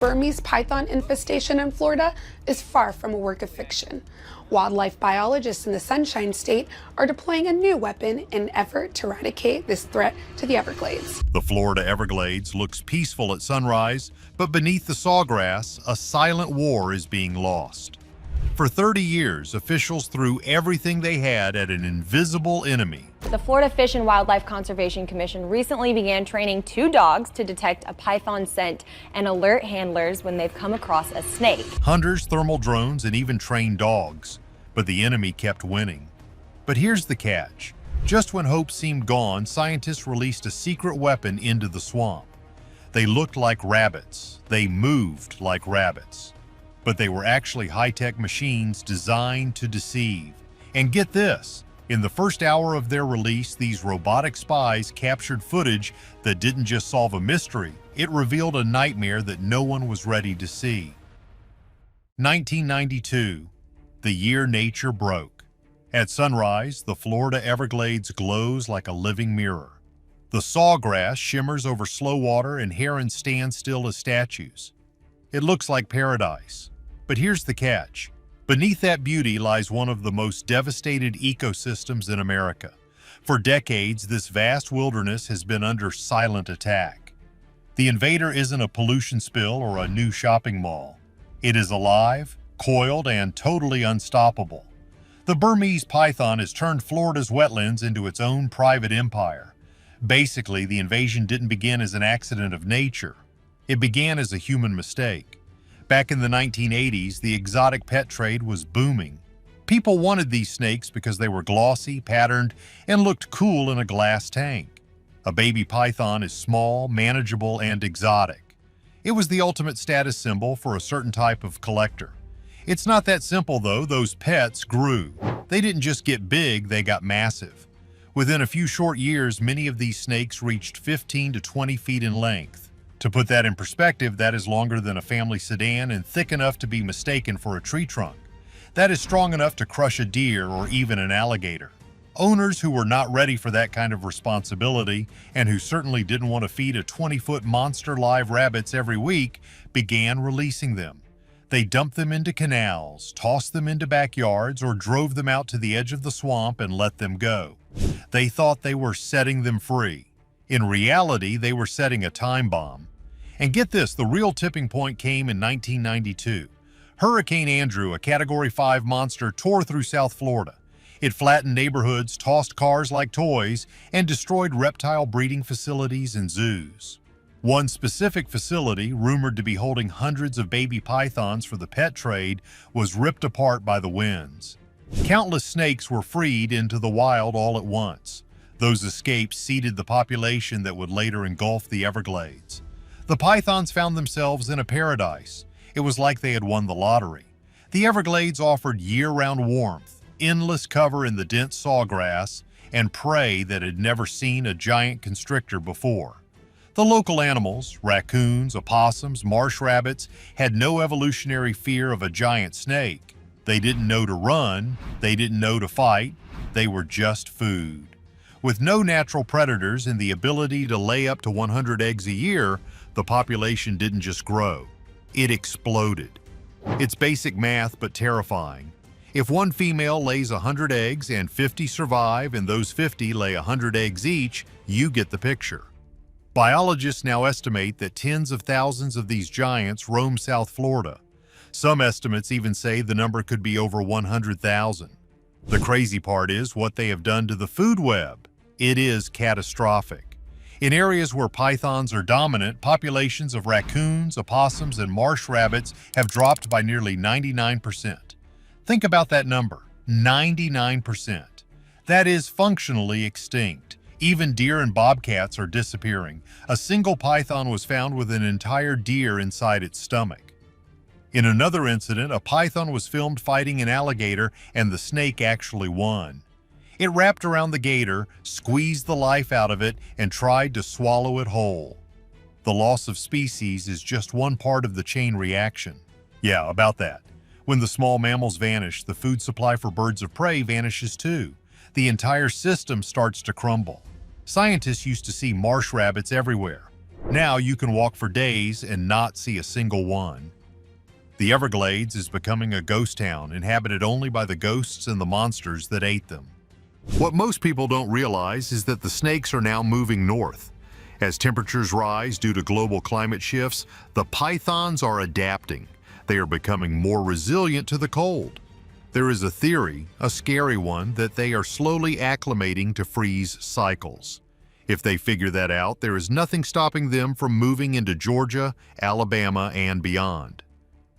Burmese python infestation in Florida is far from a work of fiction. Wildlife biologists in the Sunshine State are deploying a new weapon in an effort to eradicate this threat to the Everglades. The Florida Everglades looks peaceful at sunrise, but beneath the sawgrass, a silent war is being lost. For 30 years, officials threw everything they had at an invisible enemy. The Florida Fish and Wildlife Conservation Commission recently began training 2 dogs to detect a python scent and alert handlers when they've come across a snake. Hunters, thermal drones, and even trained dogs. But the enemy kept winning. But here's the catch. Just when hope seemed gone, scientists released a secret weapon into the swamp. They looked like rabbits. They moved like rabbits. But they were actually high-tech machines designed to deceive. And get this, in the first hour of their release, these robotic spies captured footage that didn't just solve a mystery, it revealed a nightmare that no one was ready to see. 1992, the year nature broke. At sunrise, the Florida Everglades glows like a living mirror. The sawgrass shimmers over slow water and herons stand still as statues. It looks like paradise. But here's the catch. Beneath that beauty lies one of the most devastated ecosystems in America. For decades, this vast wilderness has been under silent attack. The invader isn't a pollution spill or a new shopping mall. It is alive, coiled, and totally unstoppable. The Burmese python has turned Florida's wetlands into its own private empire. Basically, the invasion didn't begin as an accident of nature. It began as a human mistake. Back in the 1980s, the exotic pet trade was booming. People wanted these snakes because they were glossy, patterned, and looked cool in a glass tank. A baby python is small, manageable, and exotic. It was the ultimate status symbol for a certain type of collector. It's not that simple, though. Those pets grew. They didn't just get big, they got massive. Within a few short years, many of these snakes reached 15 to 20 feet in length. To put that in perspective, that is longer than a family sedan and thick enough to be mistaken for a tree trunk. That is strong enough to crush a deer or even an alligator. Owners who were not ready for that kind of responsibility and who certainly didn't want to feed a 20-foot monster live rabbits every week began releasing them. They dumped them into canals, tossed them into backyards, or drove them out to the edge of the swamp and let them go. They thought they were setting them free. In reality, they were setting a time bomb. And get this, the real tipping point came in 1992. Hurricane Andrew, a Category 5 monster, tore through South Florida. It flattened neighborhoods, tossed cars like toys, and destroyed reptile breeding facilities and zoos. One specific facility, rumored to be holding hundreds of baby pythons for the pet trade, was ripped apart by the winds. Countless snakes were freed into the wild all at once. Those escapes seeded the population that would later engulf the Everglades. The pythons found themselves in a paradise. It was like they had won the lottery. The Everglades offered year-round warmth, endless cover in the dense sawgrass, and prey that had never seen a giant constrictor before. The local animals, raccoons, opossums, marsh rabbits, had no evolutionary fear of a giant snake. They didn't know to run, they didn't know to fight, they were just food. With no natural predators and the ability to lay up to 100 eggs a year, the population didn't just grow, it exploded. It's basic math, but terrifying. If one female lays 100 eggs and 50 survive and those 50 lay 100 eggs each, you get the picture. Biologists now estimate that tens of thousands of these giants roam South Florida. Some estimates even say the number could be over 100,000. The crazy part is what they have done to the food web. It is catastrophic. In areas where pythons are dominant, populations of raccoons, opossums, and marsh rabbits have dropped by nearly 99%. Think about that number, 99%. That is functionally extinct. Even deer and bobcats are disappearing. A single python was found with an entire deer inside its stomach. In another incident, a python was filmed fighting an alligator and the snake actually won. It wrapped around the gator, squeezed the life out of it, and tried to swallow it whole. The loss of species is just one part of the chain reaction. Yeah, about that. When the small mammals vanish, the food supply for birds of prey vanishes too. The entire system starts to crumble. Scientists used to see marsh rabbits everywhere. Now you can walk for days and not see a single one. The Everglades is becoming a ghost town inhabited only by the ghosts and the monsters that ate them. What most people don't realize is that the snakes are now moving north. As temperatures rise due to global climate shifts, the pythons are adapting. They are becoming more resilient to the cold. There is a theory, a scary one, that they are slowly acclimating to freeze cycles. If they figure that out, there is nothing stopping them from moving into Georgia, Alabama, and beyond.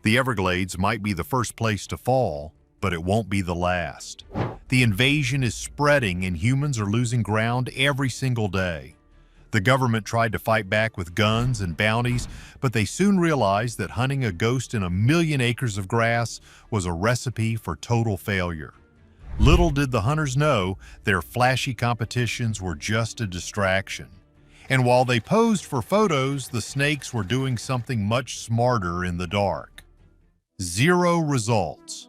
The Everglades might be the first place to fall, but it won't be the last. The invasion is spreading and humans are losing ground every single day. The government tried to fight back with guns and bounties, but they soon realized that hunting a ghost in 1,000,000 acres of grass was a recipe for total failure. Little did the hunters know their flashy competitions were just a distraction. And while they posed for photos, the snakes were doing something much smarter in the dark. 0 results.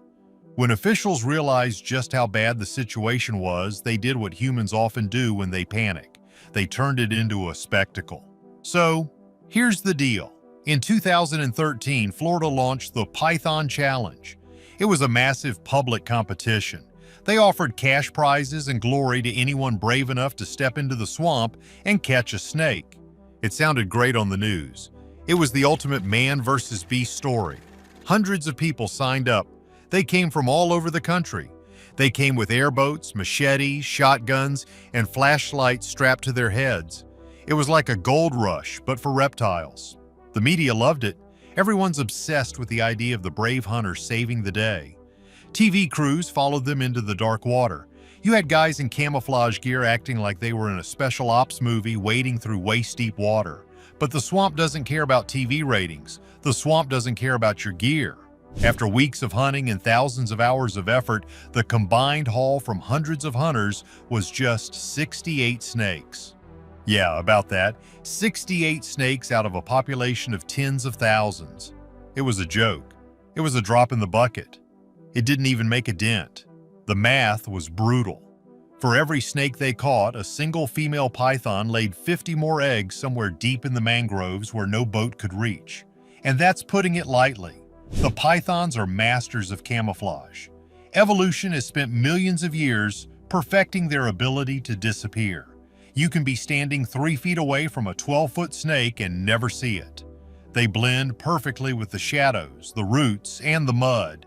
When officials realized just how bad the situation was, they did what humans often do when they panic. They turned it into a spectacle. So, here's the deal. In 2013, Florida launched the Python Challenge. It was a massive public competition. They offered cash prizes and glory to anyone brave enough to step into the swamp and catch a snake. It sounded great on the news. It was the ultimate man versus beast story. Hundreds of people signed up. They came from all over the country. They came with airboats, machetes, shotguns, and flashlights strapped to their heads. It was like a gold rush, but for reptiles. The media loved it. Everyone's obsessed with the idea of the brave hunter saving the day. TV crews followed them into the dark water. You had guys in camouflage gear acting like they were in a special ops movie wading through waist-deep water. But the swamp doesn't care about TV ratings. The swamp doesn't care about your gear. After weeks of hunting and thousands of hours of effort, the combined haul from hundreds of hunters was just 68 snakes. Yeah, about that. 68 snakes out of a population of tens of thousands. It was a joke. It was a drop in the bucket. It didn't even make a dent. The math was brutal. For every snake they caught, a single female python laid 50 more eggs somewhere deep in the mangroves where no boat could reach. And that's putting it lightly. The pythons are masters of camouflage. Evolution has spent millions of years perfecting their ability to disappear. You can be standing 3 feet away from a 12-foot snake and never see it. They blend perfectly with the shadows, the roots, and the mud.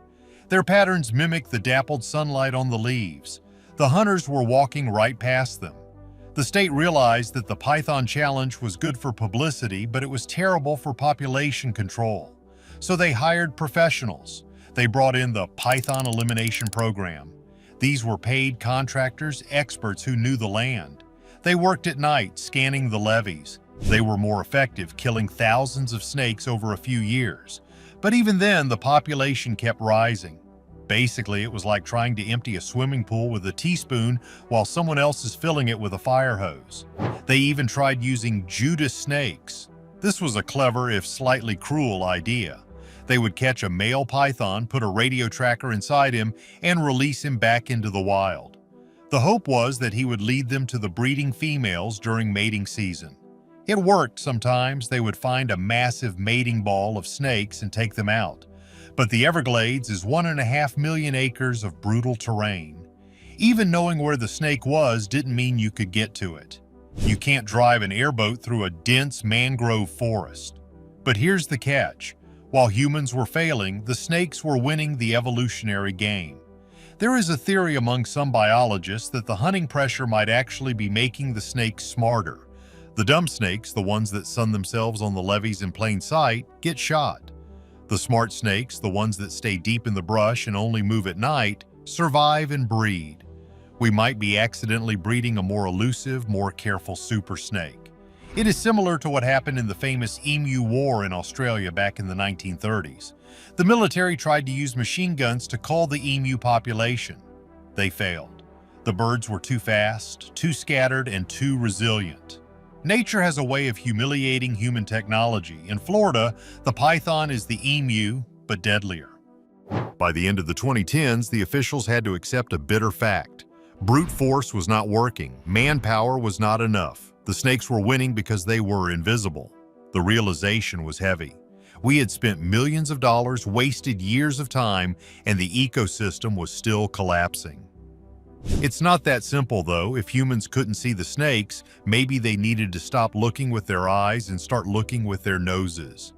Their patterns mimic the dappled sunlight on the leaves. The hunters were walking right past them. The state realized that the Python Challenge was good for publicity, but it was terrible for population control. So they hired professionals. They brought in the Python Elimination Program. These were paid contractors, experts who knew the land. They worked at night, scanning the levees. They were more effective, killing thousands of snakes over a few years. But even then, the population kept rising. Basically, it was like trying to empty a swimming pool with a teaspoon while someone else is filling it with a fire hose. They even tried using Judas snakes. This was a clever, if slightly cruel, idea. They would catch a male python, put a radio tracker inside him, and release him back into the wild. The hope was that he would lead them to the breeding females during mating season. It worked sometimes. They would find a massive mating ball of snakes and take them out. But the Everglades is 1.5 million acres of brutal terrain. Even knowing where the snake was didn't mean you could get to it. You can't drive an airboat through a dense mangrove forest. But here's the catch. While humans were failing, the snakes were winning the evolutionary game. There is a theory among some biologists that the hunting pressure might actually be making the snakes smarter. The dumb snakes, the ones that sun themselves on the levees in plain sight, get shot. The smart snakes, the ones that stay deep in the brush and only move at night, survive and breed. We might be accidentally breeding a more elusive, more careful super snake. It is similar to what happened in the famous Emu War in Australia back in the 1930s. The military tried to use machine guns to cull the emu population. They failed. The birds were too fast, too scattered, and too resilient. Nature has a way of humiliating human technology. In Florida, the python is the emu, but deadlier. By the end of the 2010s, the officials had to accept a bitter fact. Brute force was not working. Manpower was not enough. The snakes were winning because they were invisible. The realization was heavy. We had spent millions of dollars, wasted years of time, and the ecosystem was still collapsing. It's not that simple, though. If humans couldn't see the snakes, maybe they needed to stop looking with their eyes and start looking with their noses.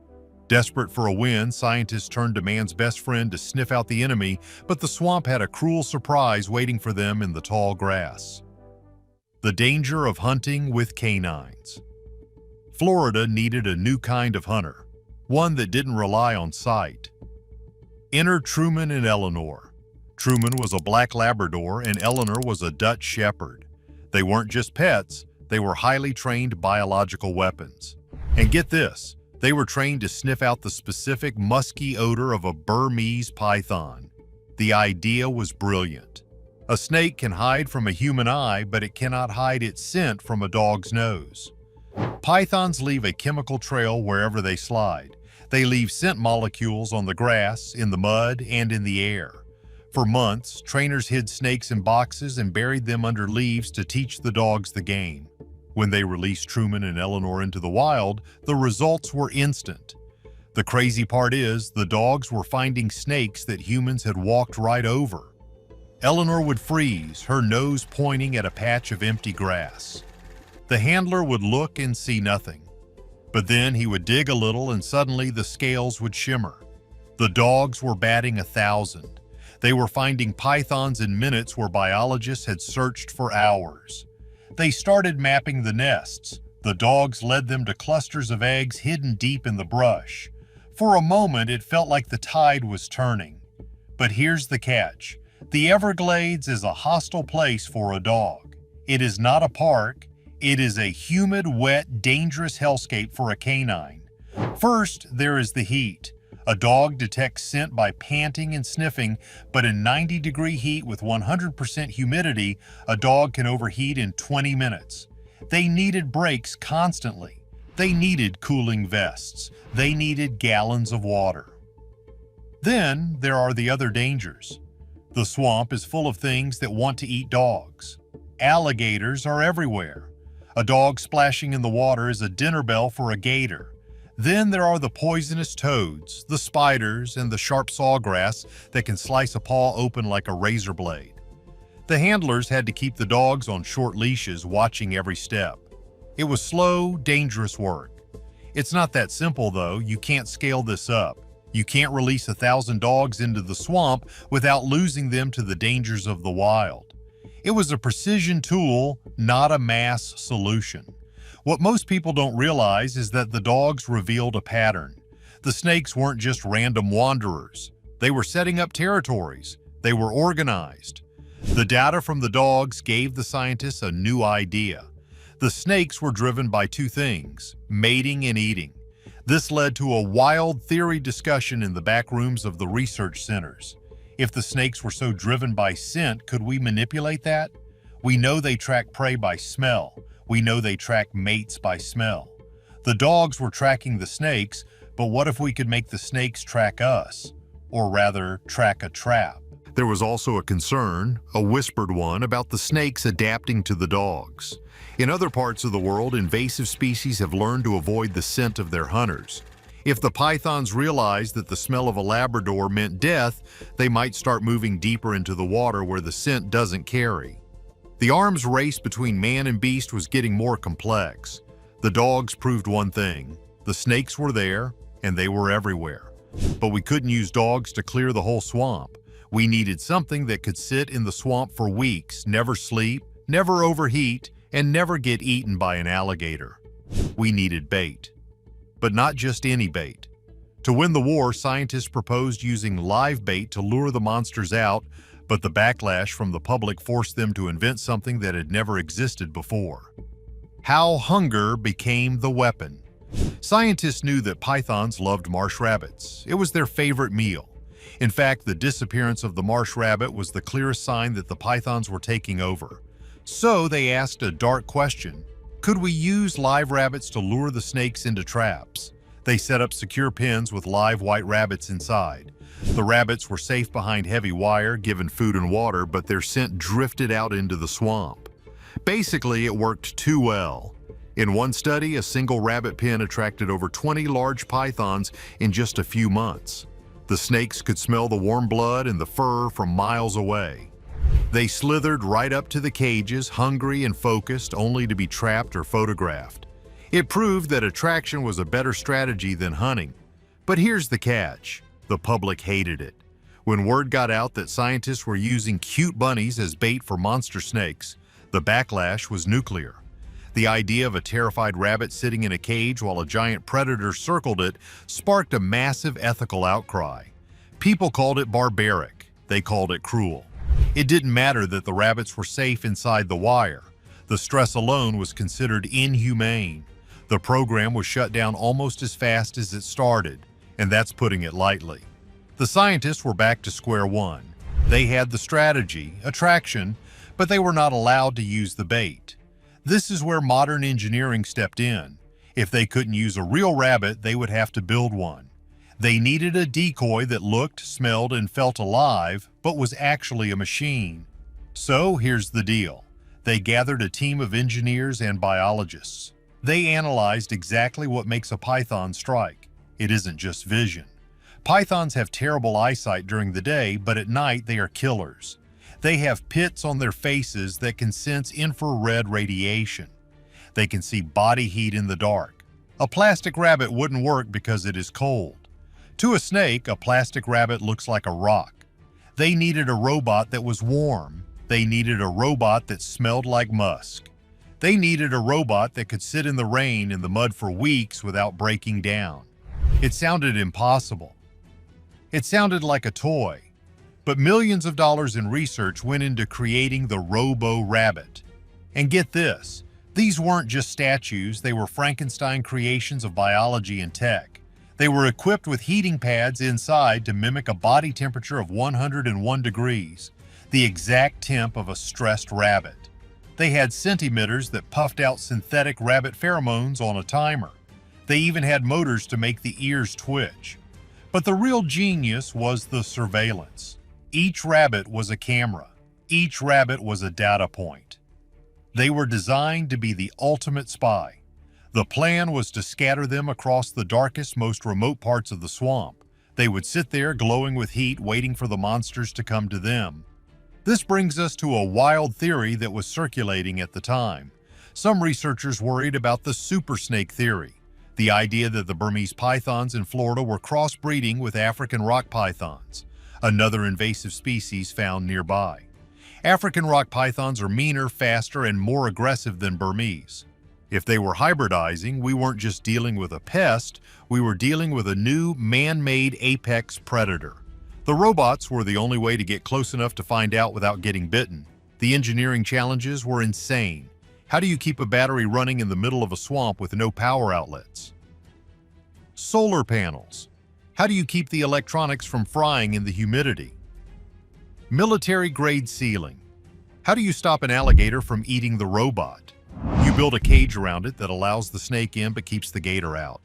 Desperate for a win, scientists turned to man's best friend to sniff out the enemy, but the swamp had a cruel surprise waiting for them in the tall grass. The danger of hunting with canines. Florida needed a new kind of hunter, one that didn't rely on sight. Enter Truman and Eleanor. Truman was a black Labrador and Eleanor was a Dutch Shepherd. They weren't just pets, they were highly trained biological weapons. And get this, they were trained to sniff out the specific musky odor of a Burmese python. The idea was brilliant. A snake can hide from a human eye, but it cannot hide its scent from a dog's nose. Pythons leave a chemical trail wherever they slide. They leave scent molecules on the grass, in the mud, and in the air. For months, trainers hid snakes in boxes and buried them under leaves to teach the dogs the game. When they released Truman and Eleanor into the wild, the results were instant. The crazy part is, the dogs were finding snakes that humans had walked right over. Eleanor would freeze, her nose pointing at a patch of empty grass. The handler would look and see nothing. But then he would dig a little and suddenly the scales would shimmer. The dogs were batting 1,000. They were finding pythons in minutes where biologists had searched for hours. They started mapping the nests. The dogs led them to clusters of eggs hidden deep in the brush. For a moment, it felt like the tide was turning. But here's the catch. The Everglades is a hostile place for a dog. It is not a park. It is a humid, wet, dangerous hellscape for a canine. First, there is the heat. A dog detects scent by panting and sniffing, but in 90-degree heat with 100% humidity, a dog can overheat in 20 minutes. They needed breaks constantly. They needed cooling vests. They needed gallons of water. Then there are the other dangers. The swamp is full of things that want to eat dogs. Alligators are everywhere. A dog splashing in the water is a dinner bell for a gator. Then there are the poisonous toads, the spiders, and the sharp sawgrass that can slice a paw open like a razor blade. The handlers had to keep the dogs on short leashes, watching every step. It was slow, dangerous work. It's not that simple, though. You can't scale this up. You can't release 1,000 dogs into the swamp without losing them to the dangers of the wild. It was a precision tool, not a mass solution. What most people don't realize is that the dogs revealed a pattern. The snakes weren't just random wanderers. They were setting up territories. They were organized. The data from the dogs gave the scientists a new idea. The snakes were driven by two things: mating and eating. This led to a wild theory discussion in the back rooms of the research centers. If the snakes were so driven by scent, could we manipulate that? We know they track prey by smell. We know they track mates by smell. The dogs were tracking the snakes, but what if we could make the snakes track us? Or rather, track a trap? There was also a concern, a whispered one, about the snakes adapting to the dogs. In other parts of the world, invasive species have learned to avoid the scent of their hunters. If the pythons realized that the smell of a Labrador meant death, they might start moving deeper into the water where the scent doesn't carry. The arms race between man and beast was getting more complex. The dogs proved one thing: the snakes were there, and they were everywhere. But we couldn't use dogs to clear the whole swamp. We needed something that could sit in the swamp for weeks, never sleep, never overheat, and never get eaten by an alligator. We needed bait. But not just any bait. To win the war, scientists proposed using live bait to lure the monsters out, but the backlash from the public forced them to invent something that had never existed before. How hunger became the weapon. Scientists knew that pythons loved marsh rabbits. It was their favorite meal. In fact, the disappearance of the marsh rabbit was the clearest sign that the pythons were taking over. So they asked a dark question: could we use live rabbits to lure the snakes into traps? They set up secure pens with live white rabbits inside. The rabbits were safe behind heavy wire, given food and water, but their scent drifted out into the swamp. Basically, it worked too well. In one study, a single rabbit pen attracted over 20 large pythons in just a few months. The snakes could smell the warm blood and the fur from miles away. They slithered right up to the cages, hungry and focused, only to be trapped or photographed. It proved that attraction was a better strategy than hunting. But here's the catch: the public hated it. When word got out that scientists were using cute bunnies as bait for monster snakes, the backlash was nuclear. The idea of a terrified rabbit sitting in a cage while a giant predator circled it sparked a massive ethical outcry. People called it barbaric. They called it cruel. It didn't matter that the rabbits were safe inside the wire. The stress alone was considered inhumane. The program was shut down almost as fast as it started, and that's putting it lightly. The scientists were back to square one. They had the strategy, attraction, but they were not allowed to use the bait. This is where modern engineering stepped in. If they couldn't use a real rabbit, they would have to build one. They needed a decoy that looked, smelled, and felt alive, but was actually a machine. So here's the deal. They gathered a team of engineers and biologists. They analyzed exactly what makes a python strike. It isn't just vision. Pythons have terrible eyesight during the day, but at night they are killers. They have pits on their faces that can sense infrared radiation. They can see body heat in the dark. A plastic rabbit wouldn't work because it is cold. To a snake, a plastic rabbit looks like a rock. They needed a robot that was warm. They needed a robot that smelled like musk. They needed a robot that could sit in the rain and the mud for weeks without breaking down. It sounded impossible. It sounded like a toy. But millions of dollars in research went into creating the Robo-Rabbit. And get this, these weren't just statues, they were Frankenstein creations of biology and tech. They were equipped with heating pads inside to mimic a body temperature of 101 degrees, the exact temp of a stressed rabbit. They had scentimeters that puffed out synthetic rabbit pheromones on a timer. They even had motors to make the ears twitch. But the real genius was the surveillance. Each rabbit was a camera. Each rabbit was a data point. They were designed to be the ultimate spy. The plan was to scatter them across the darkest, most remote parts of the swamp. They would sit there glowing with heat, waiting for the monsters to come to them. This brings us to a wild theory that was circulating at the time. Some researchers worried about the super snake theory, the idea that the Burmese pythons in Florida were crossbreeding with African rock pythons, another invasive species found nearby. African rock pythons are meaner, faster, and more aggressive than Burmese. If they were hybridizing, we weren't just dealing with a pest, we were dealing with a new man-made apex predator. The robots were the only way to get close enough to find out without getting bitten. The engineering challenges were insane. How do you keep a battery running in the middle of a swamp with no power outlets? Solar panels. How do you keep the electronics from frying in the humidity? Military-grade sealing. How do you stop an alligator from eating the robot? You build a cage around it that allows the snake in but keeps the gator out.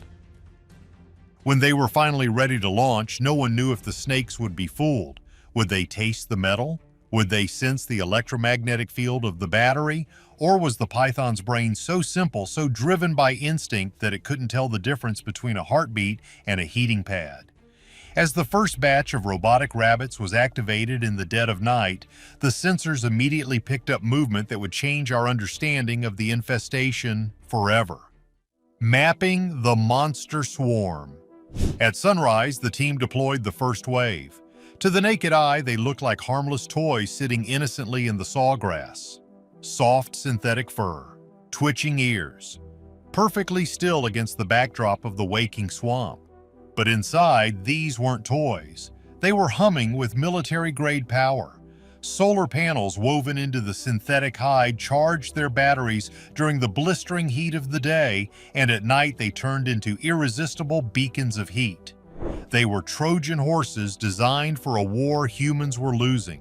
When they were finally ready to launch, no one knew if the snakes would be fooled. Would they taste the metal? Would they sense the electromagnetic field of the battery? Or was the python's brain so simple, so driven by instinct that it couldn't tell the difference between a heartbeat and a heating pad? As the first batch of robotic rabbits was activated in the dead of night, the sensors immediately picked up movement that would change our understanding of the infestation forever. Mapping the monster swarm. At sunrise, the team deployed the first wave. To the naked eye, they looked like harmless toys sitting innocently in the sawgrass. Soft synthetic fur, twitching ears, perfectly still against the backdrop of the waking swamp. But inside, these weren't toys. They were humming with military-grade power. Solar panels woven into the synthetic hide charged their batteries during the blistering heat of the day, and at night they turned into irresistible beacons of heat. They were Trojan horses designed for a war humans were losing.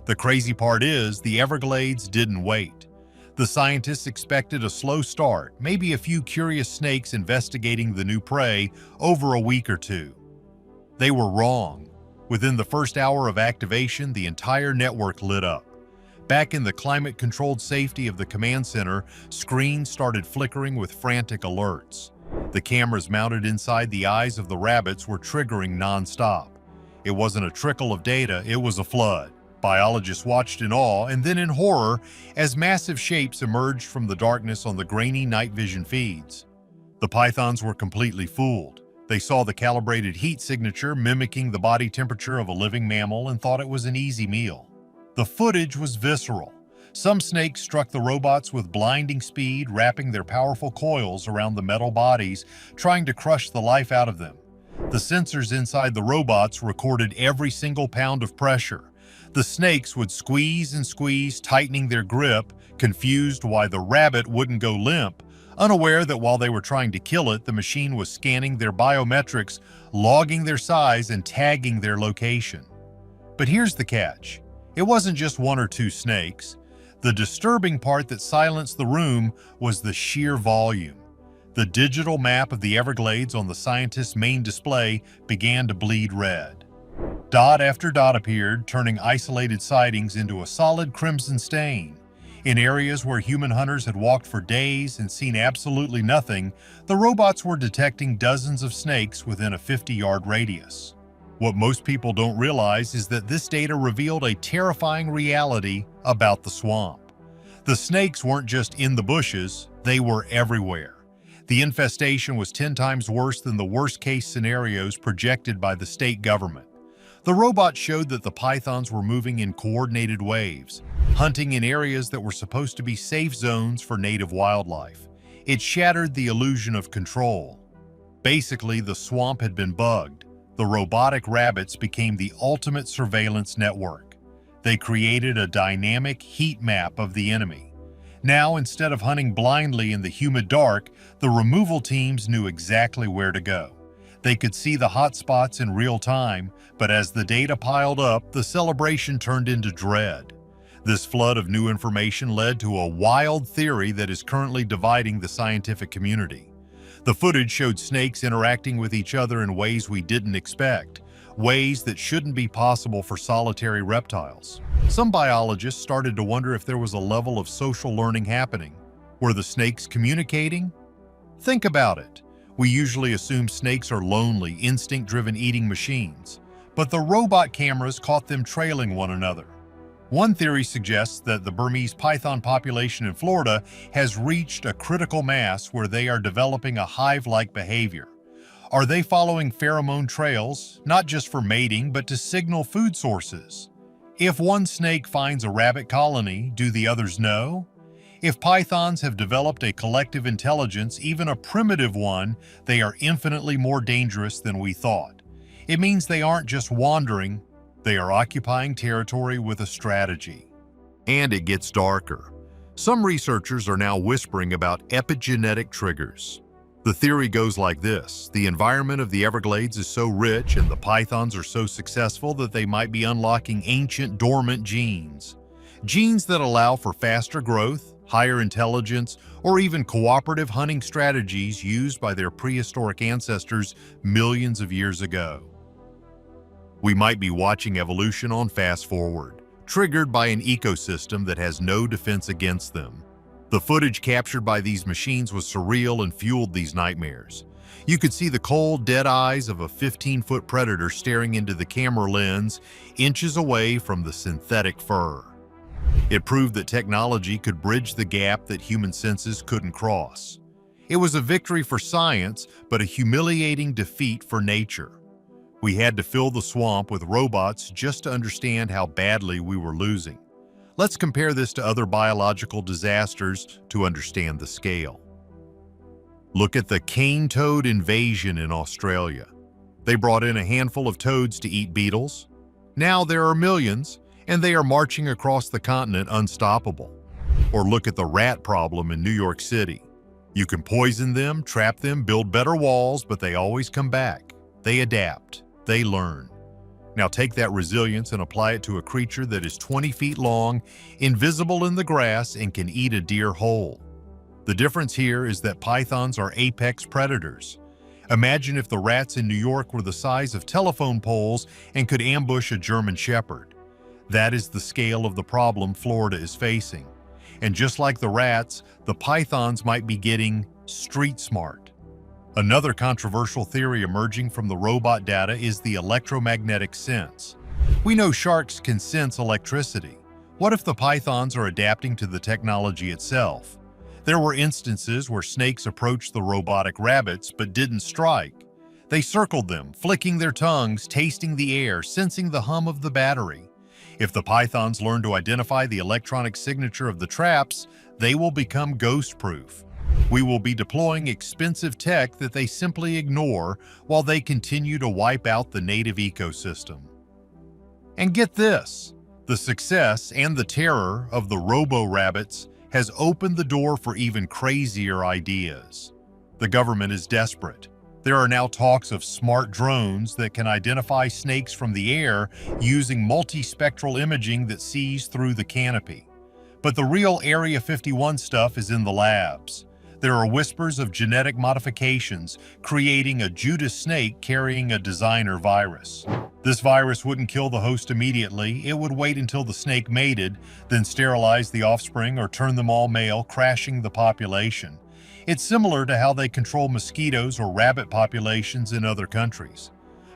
The crazy part is, the Everglades didn't wait. The scientists expected a slow start, maybe a few curious snakes investigating the new prey over a week or two. They were wrong. Within the first hour of activation, the entire network lit up. Back in the climate-controlled safety of the command center, screens started flickering with frantic alerts. The cameras mounted inside the eyes of the rabbits were triggering non-stop. It wasn't a trickle of data, it was a flood. Biologists watched in awe and then in horror as massive shapes emerged from the darkness on the grainy night vision feeds. The pythons were completely fooled. They saw the calibrated heat signature mimicking the body temperature of a living mammal and thought it was an easy meal. The footage was visceral. Some snakes struck the robots with blinding speed, wrapping their powerful coils around the metal bodies, trying to crush the life out of them. The sensors inside the robots recorded every single pound of pressure. The snakes would squeeze and squeeze, tightening their grip, confused why the rabbit wouldn't go limp, unaware that while they were trying to kill it, the machine was scanning their biometrics, logging their size, and tagging their location. But here's the catch. It wasn't just one or two snakes. The disturbing part that silenced the room was the sheer volume. The digital map of the Everglades on the scientists' main display began to bleed red. Dot after dot appeared, turning isolated sightings into a solid crimson stain. In areas where human hunters had walked for days and seen absolutely nothing, the robots were detecting dozens of snakes within a 50-yard radius. What most people don't realize is that this data revealed a terrifying reality about the swamp. The snakes weren't just in the bushes, they were everywhere. The infestation was 10 times worse than the worst-case scenarios projected by the state government. The robot showed that the pythons were moving in coordinated waves, hunting in areas that were supposed to be safe zones for native wildlife. It shattered the illusion of control. Basically, the swamp had been bugged. The robotic rabbits became the ultimate surveillance network. They created a dynamic heat map of the enemy. Now, instead of hunting blindly in the humid dark, the removal teams knew exactly where to go. They could see the hot spots in real time, but as the data piled up, the celebration turned into dread. This flood of new information led to a wild theory that is currently dividing the scientific community. The footage showed snakes interacting with each other in ways we didn't expect, ways that shouldn't be possible for solitary reptiles. Some biologists started to wonder if there was a level of social learning happening. Were the snakes communicating? Think about it. We usually assume snakes are lonely, instinct-driven eating machines, but the robot cameras caught them trailing one another. One theory suggests that the Burmese python population in Florida has reached a critical mass where they are developing a hive-like behavior. Are they following pheromone trails, not just for mating, but to signal food sources? If one snake finds a rabbit colony, do the others know? If pythons have developed a collective intelligence, even a primitive one, they are infinitely more dangerous than we thought. It means they aren't just wandering, they are occupying territory with a strategy. And it gets darker. Some researchers are now whispering about epigenetic triggers. The theory goes like this: the environment of the Everglades is so rich and the pythons are so successful that they might be unlocking ancient dormant genes. Genes that allow for faster growth, higher intelligence, or even cooperative hunting strategies used by their prehistoric ancestors millions of years ago. We might be watching evolution on fast forward, triggered by an ecosystem that has no defense against them. The footage captured by these machines was surreal and fueled these nightmares. You could see the cold, dead eyes of a 15-foot predator staring into the camera lens, inches away from the synthetic fur. It proved that technology could bridge the gap that human senses couldn't cross. It was a victory for science, but a humiliating defeat for nature. We had to fill the swamp with robots just to understand how badly we were losing. Let's compare this to other biological disasters to understand the scale. Look at the cane toad invasion in Australia. They brought in a handful of toads to eat beetles. Now there are millions, and they are marching across the continent unstoppable. Or look at the rat problem in New York City. You can poison them, trap them, build better walls, but they always come back. They adapt. They learn. Now take that resilience and apply it to a creature that is 20 feet long, invisible in the grass, and can eat a deer whole. The difference here is that pythons are apex predators. Imagine if the rats in New York were the size of telephone poles and could ambush a German shepherd. That is the scale of the problem Florida is facing. And just like the rats, the pythons might be getting street smart. Another controversial theory emerging from the robot data is the electromagnetic sense. We know sharks can sense electricity. What if the pythons are adapting to the technology itself? There were instances where snakes approached the robotic rabbits but didn't strike. They circled them, flicking their tongues, tasting the air, sensing the hum of the battery. If the pythons learn to identify the electronic signature of the traps, they will become ghost-proof. We will be deploying expensive tech that they simply ignore while they continue to wipe out the native ecosystem. And get this, the success and the terror of the robo-rabbits has opened the door for even crazier ideas. The government is desperate. There are now talks of smart drones that can identify snakes from the air using multispectral imaging that sees through the canopy. But the real Area 51 stuff is in the labs. There are whispers of genetic modifications, creating a Judas snake carrying a designer virus. This virus wouldn't kill the host immediately. It would wait until the snake mated, then sterilize the offspring or turn them all male, crashing the population. It's similar to how they control mosquitoes or rabbit populations in other countries.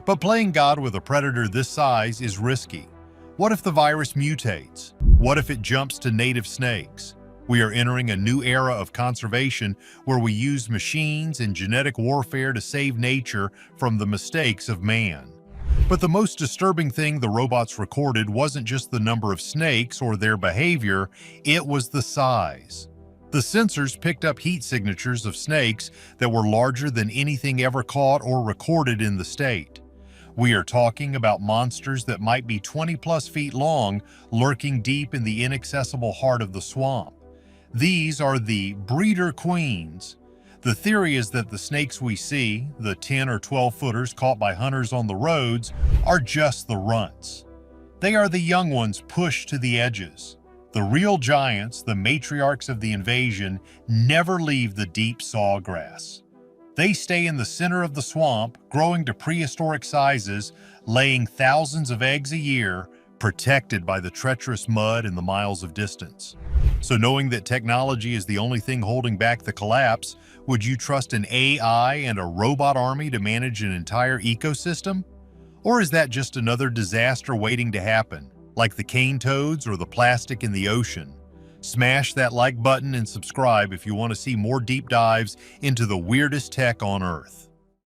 But playing God with a predator this size is risky. What if the virus mutates? What if it jumps to native snakes? We are entering a new era of conservation where we use machines and genetic warfare to save nature from the mistakes of man. But the most disturbing thing the robots recorded wasn't just the number of snakes or their behavior, it was the size. The sensors picked up heat signatures of snakes that were larger than anything ever caught or recorded in the state. We are talking about monsters that might be 20+ feet long, lurking deep in the inaccessible heart of the swamp. These are the breeder queens. The theory is that the snakes we see, the 10 or 12 footers caught by hunters on the roads, are just the runts. They are the young ones pushed to the edges. The real giants, the matriarchs of the invasion, never leave the deep sawgrass. They stay in the center of the swamp, growing to prehistoric sizes, laying thousands of eggs a year, protected by the treacherous mud and the miles of distance. So knowing that technology is the only thing holding back the collapse, would you trust an AI and a robot army to manage an entire ecosystem? Or is that just another disaster waiting to happen, like the cane toads or the plastic in the ocean? Smash that like button and subscribe if you want to see more deep dives into the weirdest tech on Earth.